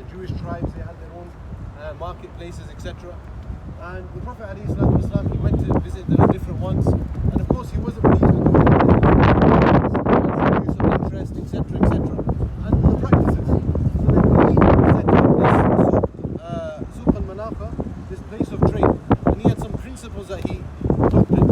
the Jewish tribes, they had their own marketplaces, etc. And the Prophet ﷺ, he went to visit the different ones, and of course he wasn't pleased with the use of interest, etc., etc. And the practices. So then he set up this Suq al-Manaqa, this place of trade, and he had some principles that he adopted.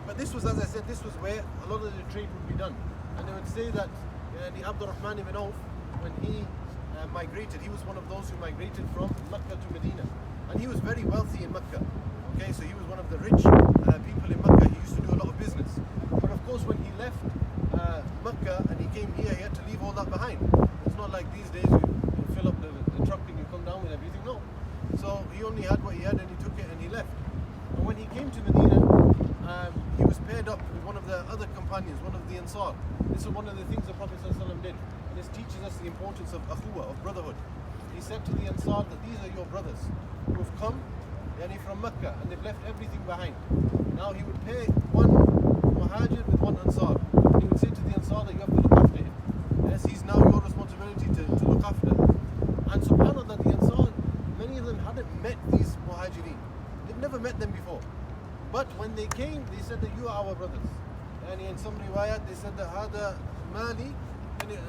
But this was, as I said, this was where a lot of the trade would be done. And they would say that the Abdurrahman ibn Auf, when he migrated, he was one of those who migrated from Mecca to Medina. And he was very wealthy in Mecca. Okay, so he was one of the rich people in Mecca. He used to do a lot of business. But of course, when he left Mecca and he came here, he had to leave all that behind. It's not like these days you fill up the truck and you come down with everything. No. So he only had what he had and he took it and he left. And when he came to Medina, he was paired up with one of the other companions, one of the Ansar. This is one of the things the Prophet ﷺ did. And this teaches us the importance of akhuwa, of brotherhood. He said to the Ansar that these are your brothers who have come from Mecca and they've left everything behind. Now he would pair one Muhajir with one Ansar. And he would say to the Ansar that you have to look after him. Yes, he's now your responsibility to look after. And subhanAllah, the Ansar, many of them hadn't met these Muhajirin. They've never met them before. But when they came, they said that you are our brothers. And in some riwayat, they said that Hada Mali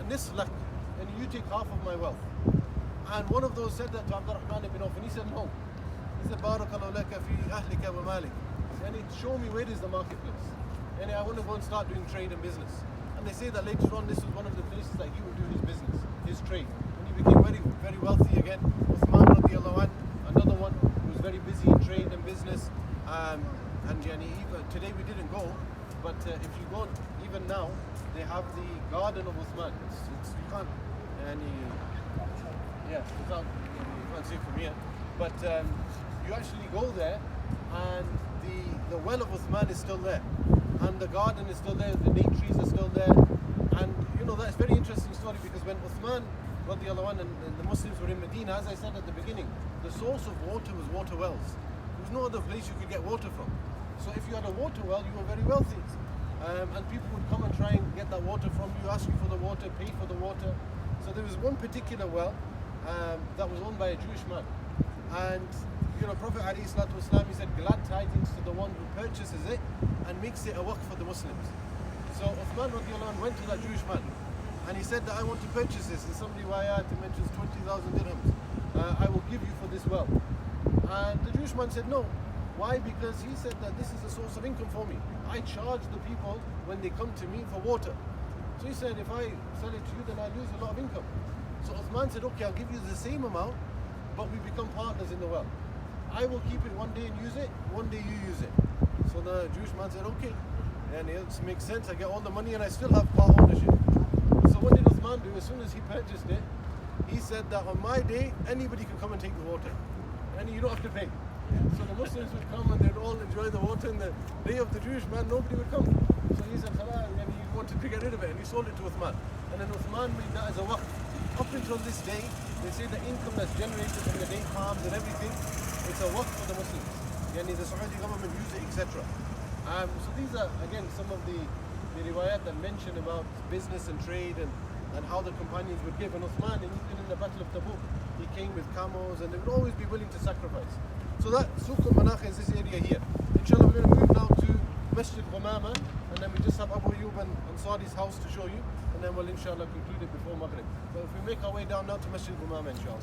Nislak, and you take half of my wealth. And one of those said that to Abdurrahman ibn Auf, and he said no. He said, Barakallahu laka fi ahlika wa malik. And he show me where is the marketplace. And I want to go and start doing trade and business. And they say that later on, this was one of the places that he would do his business, his trade. And he became very, very wealthy again. Uthman radiallahu anhu, another one who was very busy in trade and business. And even today we didn't go, but if you go even now, they have the garden of Uthman. You can't, you can't see it from here, but you actually go there, and the well of Uthman is still there, and the garden is still there, the date trees are still there, and that's a very interesting story because when Uthman radiallahu anhu and the Muslims were in Medina, as I said at the beginning, the source of water was water wells. There was no other place you could get water from. So if you had a water well, you were very wealthy. And people would come and try and get that water from you, ask you for the water, pay for the water. So there was one particular well that was owned by a Jewish man. And Prophet ﷺ, he said, glad tidings to the one who purchases it and makes it a waqf for the Muslims. So Uthman radiallahu anh went to that Jewish man and he said that I want to purchase this. In some riwayat it mentions 20,000 dirhams. I will give you for this well. And the Jewish man said no. Why? Because he said that this is a source of income for me. I charge the people when they come to me for water. So he said, if I sell it to you, then I lose a lot of income. So Uthman said, okay, I'll give you the same amount, but we become partners in the well. I will keep it one day and use it, one day you use it. So the Jewish man said, okay. And it makes sense, I get all the money and I still have part ownership. So what did Uthman do? As soon as he purchased it, he said that on my day, anybody can come and take the water. And you don't have to pay. So the Muslims would come and they'd all enjoy the water, and the day of the Jewish man, nobody would come. So he said, and he wanted to get rid of it, and he sold it to Uthman. And then Uthman made that as a waqf. Up until this day, they say the income that's generated from the date palms and everything, it's a waqf for the Muslims. The Saudi government use it, etc. So these are, again, some of the riwayat that mention about business and trade and how the companions would give. And Uthman, and even in the Battle of Tabuk, he came with camels, and they would always be willing to sacrifice. So that Suq al-Manaqa is this area here. Inshallah, we're going to move now to Masjid Ghamama, and then we just have Abu Ayyub and Ansari's house to show you, and then we'll inshallah conclude it before Maghrib. But if we make our way down now to Masjid Ghamama, inshallah.